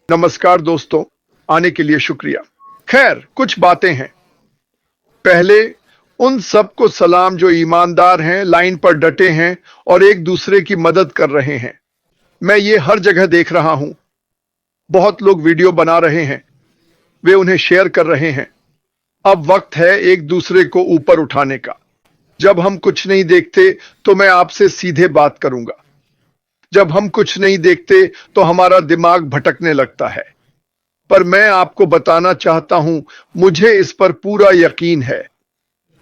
नमस्कार दोस्तों, आने के लिए शुक्रिया। खैर, कुछ बातें हैं। पहले उन सबको सलाम जो ईमानदार हैं, लाइन पर डटे हैं और एक दूसरे की मदद कर रहे हैं। मैं ये हर जगह देख रहा हूं। बहुत लोग वीडियो बना रहे हैं, वे उन्हें शेयर कर रहे हैं। अब वक्त है एक दूसरे को ऊपर उठाने का। जब हम कुछ नहीं देखते तो मैं आपसे सीधे बात करूंगा। जब हम कुछ नहीं देखते तो हमारा दिमाग भटकने लगता है। पर मैं आपको बताना चाहता हूं, मुझे इस पर पूरा यकीन है।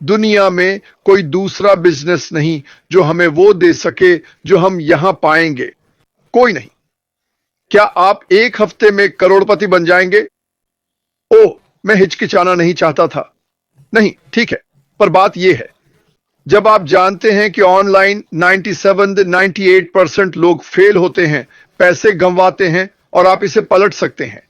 दुनिया में कोई दूसरा बिजनेस नहीं जो हमें वो दे सके जो हम यहां पाएंगे। कोई नहीं। क्या आप एक हफ्ते में करोड़पति बन जाएंगे? ओह, मैं हिचकिचाना नहीं चाहता था। नहीं, ठीक है, पर बात यह है, जब आप जानते हैं कि ऑनलाइन 97-98% लोग फेल होते हैं, पैसे गंवाते हैं और आप इसे पलट सकते हैं।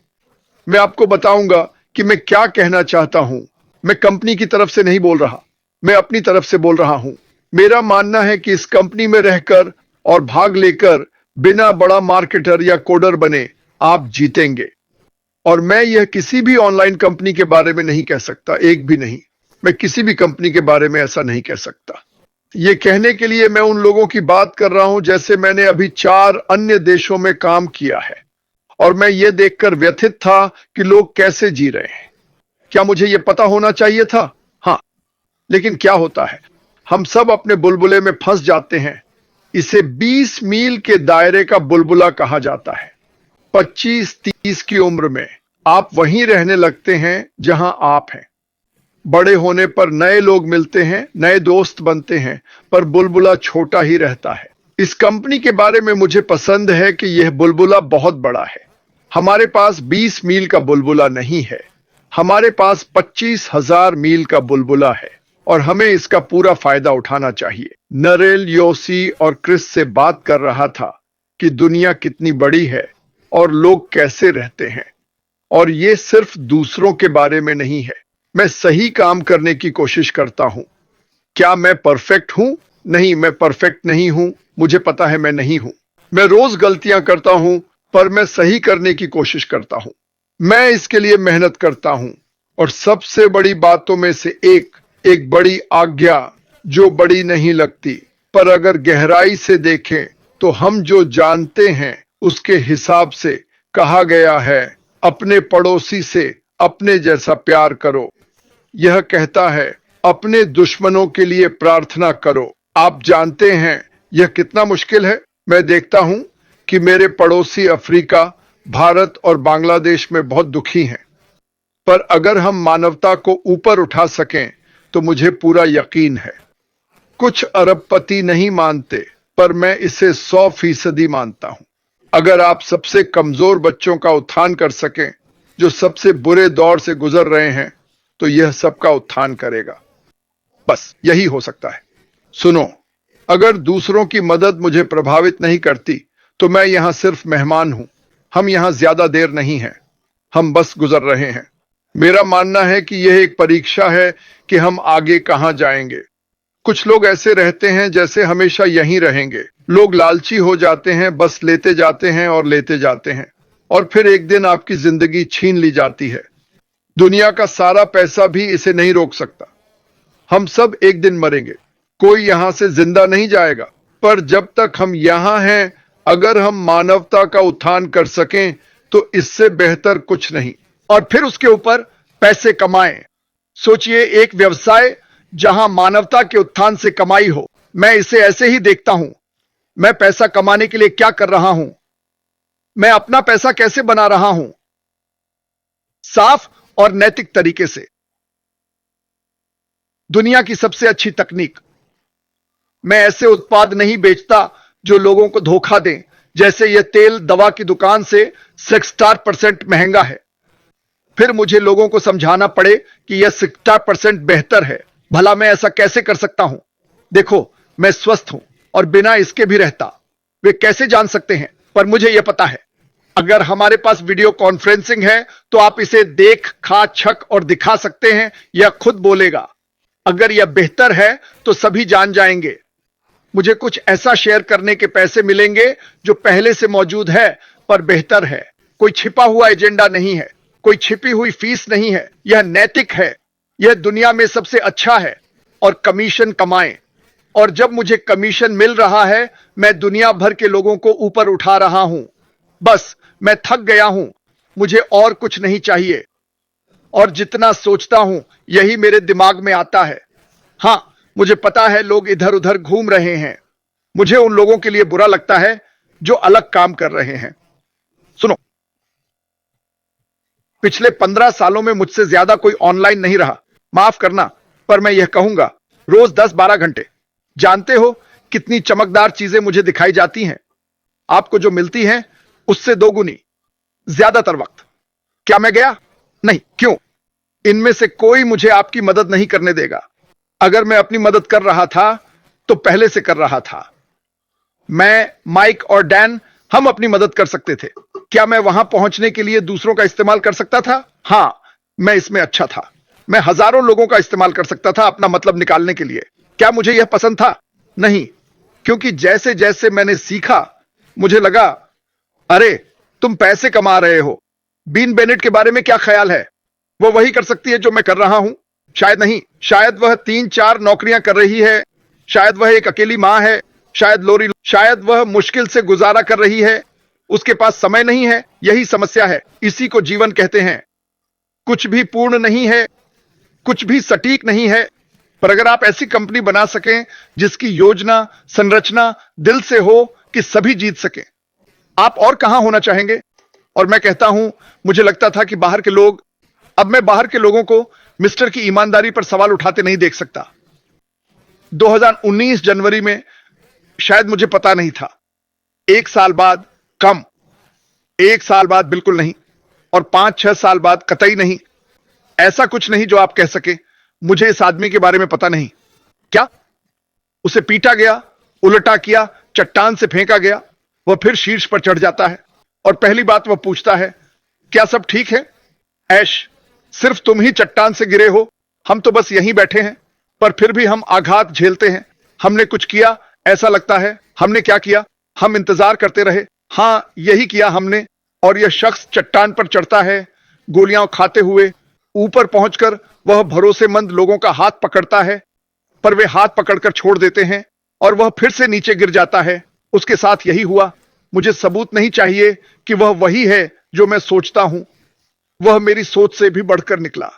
मैं आपको बताऊंगा कि मैं क्या कहना चाहता हूं। मैं कंपनी की तरफ से नहीं बोल रहा, मैं अपनी तरफ से बोल रहा हूं। मेरा मानना है कि इस कंपनी में रहकर और भाग लेकर बिना बड़ा मार्केटर या कोडर बने आप जीतेंगे। और मैं यह किसी भी ऑनलाइन कंपनी के बारे में नहीं कह सकता, एक भी नहीं। मैं किसी भी कंपनी के बारे में ऐसा नहीं कह सकता। यह कहने के लिए मैं उन लोगों की बात कर रहा हूं जैसे मैंने अभी 4 अन्य देशों में काम किया है और मैं यह देखकर व्यथित था कि लोग कैसे जी रहे हैं। क्या मुझे यह पता होना चाहिए था? हाँ, लेकिन क्या होता है, हम सब अपने बुलबुले में फंस जाते हैं। इसे 20 मील के दायरे का बुलबुला कहा जाता है। 25-30 की उम्र में आप वहीं रहने लगते हैं जहां आप हैं। बड़े होने पर नए लोग मिलते हैं, नए दोस्त बनते हैं, पर बुलबुला छोटा ही रहता है। इस कंपनी के बारे में मुझे पसंद है कि यह बुलबुला बहुत बड़ा है। हमारे पास 20 मील का बुलबुला नहीं है, हमारे पास 25,000 मील का बुलबुला है और हमें इसका पूरा फायदा उठाना चाहिए। नरेल, योसी और क्रिस से बात कर रहा था कि दुनिया कितनी बड़ी है और लोग कैसे रहते हैं। और ये सिर्फ दूसरों के बारे में नहीं है। मैं सही काम करने की कोशिश करता हूं। क्या मैं परफेक्ट हूं? नहीं, मैं परफेक्ट नहीं हूं। मुझे पता है मैं नहीं हूं। मैं रोज गलतियां करता हूं, पर मैं सही करने की कोशिश करता हूं। मैं इसके लिए मेहनत करता हूं। और सबसे बड़ी बातों में से एक बड़ी आज्ञा जो बड़ी नहीं लगती, पर अगर गहराई से देखें तो हम जो जानते हैं उसके हिसाब से कहा गया है, अपने पड़ोसी से अपने जैसा प्यार करो। यह कहता है, अपने दुश्मनों के लिए प्रार्थना करो। आप जानते हैं यह कितना मुश्किल है। मैं देखता हूं कि मेरे पड़ोसी अफ्रीका, भारत और बांग्लादेश में बहुत दुखी हैं। पर अगर हम मानवता को ऊपर उठा सकें तो मुझे पूरा यकीन है। कुछ अरबपति नहीं मानते, पर मैं इसे 100% मानता हूं। अगर आप सबसे कमजोर बच्चों का उत्थान कर सकें जो सबसे बुरे दौर से गुजर रहे हैं, तो यह सबका उत्थान करेगा। बस यही हो सकता है। सुनो, अगर दूसरों की मदद मुझे प्रभावित नहीं करती तो मैं यहां सिर्फ मेहमान हूं। हम यहां ज्यादा देर नहीं हैं, हम बस गुजर रहे हैं। मेरा मानना है कि यह एक परीक्षा है कि हम आगे कहां जाएंगे। कुछ लोग ऐसे रहते हैं जैसे हमेशा यहीं रहेंगे। लोग लालची हो जाते हैं, बस लेते जाते हैं और लेते जाते हैं, और फिर एक दिन आपकी जिंदगी छीन ली जाती है। दुनिया का सारा पैसा भी इसे नहीं रोक सकता। हम सब एक दिन मरेंगे, कोई यहां से जिंदा नहीं जाएगा। पर जब तक हम यहां हैं, अगर हम मानवता का उत्थान कर सकें तो इससे बेहतर कुछ नहीं। और फिर उसके ऊपर पैसे कमाएं। सोचिए, एक व्यवसाय जहां मानवता के उत्थान से कमाई हो। मैं इसे ऐसे ही देखता हूं। मैं पैसा कमाने के लिए क्या कर रहा हूं? मैं अपना पैसा कैसे बना रहा हूं? साफ और नैतिक तरीके से। दुनिया की सबसे अच्छी तकनीक। मैं ऐसे उत्पाद नहीं बेचता जो लोगों को धोखा दें, जैसे यह तेल दवा की दुकान से 60% महंगा है, फिर मुझे लोगों को समझाना पड़े कि यह 60% बेहतर है। भला मैं ऐसा कैसे कर सकता हूं? देखो, मैं स्वस्थ हूं और बिना इसके भी रहता। वे कैसे जान सकते हैं? पर मुझे यह पता है। अगर हमारे पास वीडियो कॉन्फ्रेंसिंग है तो आप इसे देख, खा, छक और दिखा सकते हैं। यह खुद बोलेगा। अगर यह बेहतर है तो सभी जान जाएंगे। मुझे कुछ ऐसा शेयर करने के पैसे मिलेंगे जो पहले से मौजूद है पर बेहतर है। कोई छिपा हुआ एजेंडा नहीं है, कोई छिपी हुई फीस नहीं है। यह नैतिक है, यह दुनिया में सबसे अच्छा है। और कमीशन कमाएं। और जब मुझे कमीशन मिल रहा है, मैं दुनिया भर के लोगों को ऊपर उठा रहा हूं। बस मैं थक गया हूं, मुझे और कुछ नहीं चाहिए। और जितना सोचता हूं, यही मेरे दिमाग में आता है। हां, मुझे पता है लोग इधर उधर घूम रहे हैं। मुझे उन लोगों के लिए बुरा लगता है जो अलग काम कर रहे हैं। सुनो, पिछले 15 सालों में मुझसे ज्यादा कोई ऑनलाइन नहीं रहा। माफ करना, पर मैं यह कहूंगा, रोज 10-12 घंटे। जानते हो कितनी चमकदार चीजें मुझे दिखाई जाती हैं? आपको जो मिलती हैं उससे दोगुनी, ज्यादातर वक्त। क्या मैं गया? नहीं। क्यों? इनमें से कोई मुझे आपकी मदद नहीं करने देगा। अगर मैं अपनी मदद कर रहा था तो पहले से कर रहा था। मैं, माइक और डैन, हम अपनी मदद कर सकते थे। क्या मैं वहां पहुंचने के लिए दूसरों का इस्तेमाल कर सकता था? हां, मैं इसमें अच्छा था। मैं हजारों लोगों का इस्तेमाल कर सकता था अपना मतलब निकालने के लिए। क्या मुझे यह पसंद था? नहीं, क्योंकि जैसे जैसे मैंने सीखा, मुझे लगा, अरे तुम पैसे कमा रहे हो। बीन बेनेट के बारे में क्या ख्याल है? वो वही कर सकती है जो मैं कर रहा हूं। शायद नहीं, शायद वह 3-4 नौकरियां कर रही है। शायद वह एक अकेली मां है। शायद वह मुश्किल से गुजारा कर रही है। उसके पास समय नहीं है। यही समस्या है। इसी को जीवन कहते हैं। कुछ भी पूर्ण नहीं है, कुछ भी सटीक नहीं है। पर अगर आप ऐसी कंपनी बना सकें जिसकी योजना, संरचना दिल से हो कि सभी जीत सकें, आप और कहां होना चाहेंगे? और मैं कहता हूं, मुझे लगता था कि बाहर के लोग, अब मैं बाहर के लोगों को मिस्टर की ईमानदारी पर सवाल उठाते नहीं देख सकता। 2019 जनवरी में शायद मुझे पता नहीं था। 1 साल बाद कम, 1 साल बाद बिल्कुल नहीं, और 5-6 साल बाद कतई नहीं। ऐसा कुछ नहीं जो आप कह सके, मुझे इस आदमी के बारे में पता नहीं। क्या? उसे पीटा गया, उल्टा किया, चट्टान से फेंका गया। वह फिर शीर्ष पर चढ़ जाता है और पहली बात वह पूछता है, क्या सब ठीक है? ऐश, सिर्फ तुम ही चट्टान से गिरे हो, हम तो बस यहीं बैठे हैं। पर फिर भी हम आघात झेलते हैं। हमने कुछ किया, ऐसा लगता है। हमने क्या किया? हम इंतजार करते रहे। हां, यही किया हमने। और यह शख्स चट्टान पर चढ़ता है, गोलियां खाते हुए। ऊपर पहुंचकर वह भरोसेमंद लोगों का हाथ पकड़ता है, पर वे हाथ पकड़कर छोड़ देते हैं और वह फिर से नीचे गिर जाता है। उसके साथ यही हुआ। मुझे सबूत नहीं चाहिए कि वह वही है जो मैं सोचता हूं। वह मेरी सोच से भी बढ़कर निकला।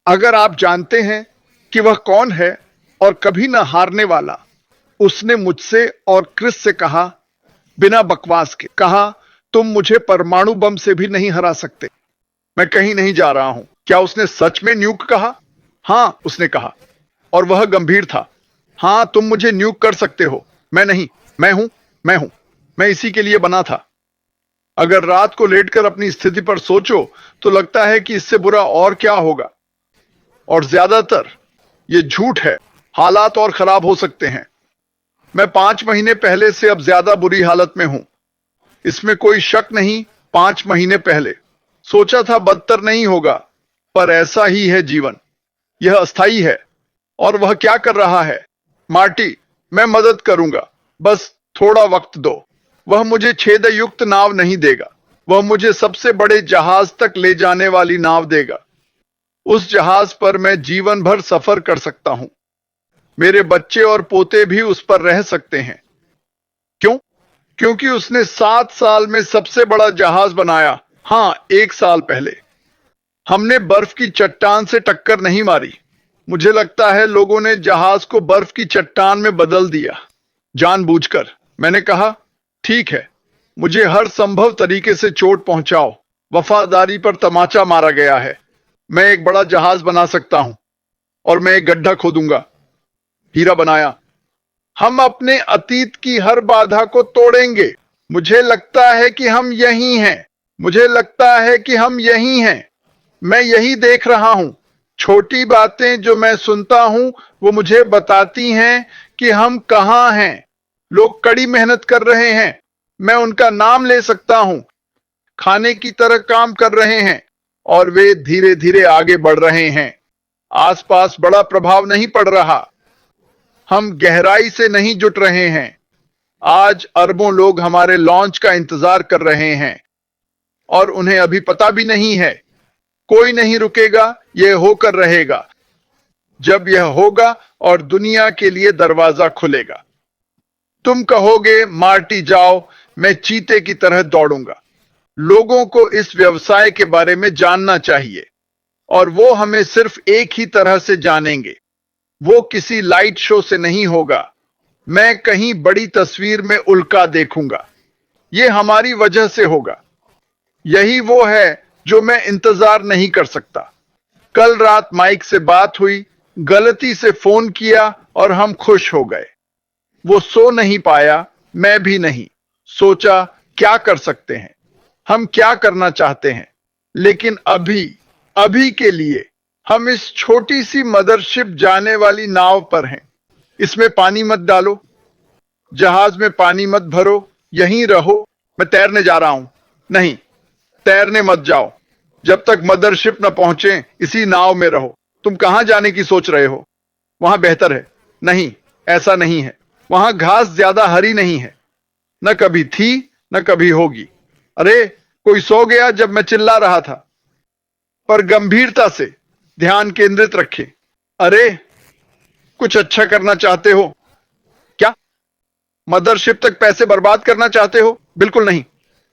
अगर आप जानते हैं कि वह कौन है और कभी न हारने वाला, उसने मुझसे और क्रिस से कहा, बिना बकवास के कहा, तुम मुझे परमाणु बम से भी नहीं हरा सकते। मैं कहीं नहीं जा रहा हूं। क्या उसने सच में न्यूक कहा? हां, उसने कहा, और वह गंभीर था। हां, तुम मुझे न्यूक कर सकते हो। मैं नहीं। मैं हूं। मैं हूं। मैं इसी के लिए बना था। अगर रात को लेटकर अपनी स्थिति पर सोचो तो लगता है कि इससे बुरा और क्या होगा। और ज्यादातर ये झूठ है। हालात और खराब हो सकते हैं। मैं 5 महीने पहले से अब ज्यादा बुरी हालत में हूं, इसमें कोई शक नहीं। 5 महीने पहले सोचा था बदतर नहीं होगा, पर ऐसा ही है जीवन। यह अस्थाई है। और वह क्या कर रहा है? मार्टी, मैं मदद करूंगा, बस थोड़ा वक्त दो। वह मुझे छेदयुक्त नाव नहीं देगा, वह मुझे सबसे बड़े जहाज तक ले जाने वाली नाव देगा। उस जहाज पर मैं जीवन भर सफर कर सकता हूं। मेरे बच्चे और पोते भी उस पर रह सकते हैं। क्यों? क्योंकि उसने 7 साल में सबसे बड़ा जहाज बनाया। हां, 1 साल पहले। हमने बर्फ की चट्टान से टक्कर नहीं मारी। मुझे लगता है लोगों ने जहाज को बर्फ की चट्टान में बदल दिया, जानबूझकर। मैंने कहा, ठीक है, मुझे हर संभव तरीके से चोट पहुंचाओ। वफादारी पर तमाचा मारा गया है। मैं एक बड़ा जहाज बना सकता हूं और मैं एक गड्ढा खोदूंगा। हीरा बनाया। हम अपने अतीत की हर बाधा को तोड़ेंगे। मुझे लगता है कि हम यही हैं। मुझे लगता है कि हम यही हैं। मैं यही देख रहा हूं। छोटी बातें जो मैं सुनता हूं, वो मुझे बताती हैं कि हम कहां हैं। लोग कड़ी मेहनत कर रहे हैं। मैं उनका नाम ले सकता हूं। खाने की तरह काम कर रहे हैं और वे धीरे धीरे आगे बढ़ रहे हैं। आसपास बड़ा प्रभाव नहीं पड़ रहा। हम गहराई से नहीं जुट रहे हैं। आज अरबों लोग हमारे लॉन्च का इंतजार कर रहे हैं। और उन्हें अभी पता भी नहीं है। कोई नहीं रुकेगा, यह होकर रहेगा। जब यह होगा और दुनिया के लिए दरवाजा खुलेगा, तुम कहोगे मार्टी जाओ, मैं चीते की तरह दौड़ूंगा। लोगों को इस व्यवसाय के बारे में जानना चाहिए और वो हमें सिर्फ एक ही तरह से जानेंगे। वो किसी लाइट शो से नहीं होगा। मैं कहीं बड़ी तस्वीर में उल्का देखूंगा। ये हमारी वजह से होगा। यही वो है जो मैं इंतजार नहीं कर सकता। कल रात माइक से बात हुई, गलती से फोन किया और हम खुश हो गए। वो सो नहीं पाया, मैं भी नहीं। सोचा क्या कर सकते हैं, हम क्या करना चाहते हैं। लेकिन अभी अभी के लिए हम इस छोटी सी मदरशिप जाने वाली नाव पर हैं। इसमें पानी मत डालो, जहाज में पानी मत भरो, यहीं रहो। मैं तैरने जा रहा हूं। नहीं, तैरने मत जाओ। जब तक मदरशिप न पहुंचे इसी नाव में रहो। तुम कहां जाने की सोच रहे हो? वहां बेहतर है। नहीं, ऐसा नहीं है। वहां घास ज्यादा हरी नहीं है। न कभी थी, न कभी होगी। अरे, कोई सो गया जब मैं चिल्ला रहा था। पर गंभीरता से ध्यान केंद्रित रखें। अरे, कुछ अच्छा करना चाहते हो क्या? मदरशिप तक पैसे बर्बाद करना चाहते हो? बिल्कुल नहीं।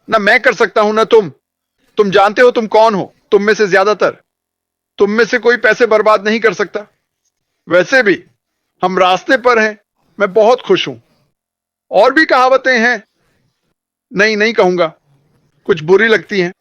ना मैं कर सकता हूं, ना तुम। तुम जानते हो तुम कौन हो। तुम में से ज्यादातर, तुम में से कोई पैसे बर्बाद नहीं कर सकता। वैसे भी हम रास्ते पर हैं। मैं बहुत खुश हूं। और भी कहावतें हैं। नहीं, नहीं कहूंगा, कुछ बुरी लगती हैं।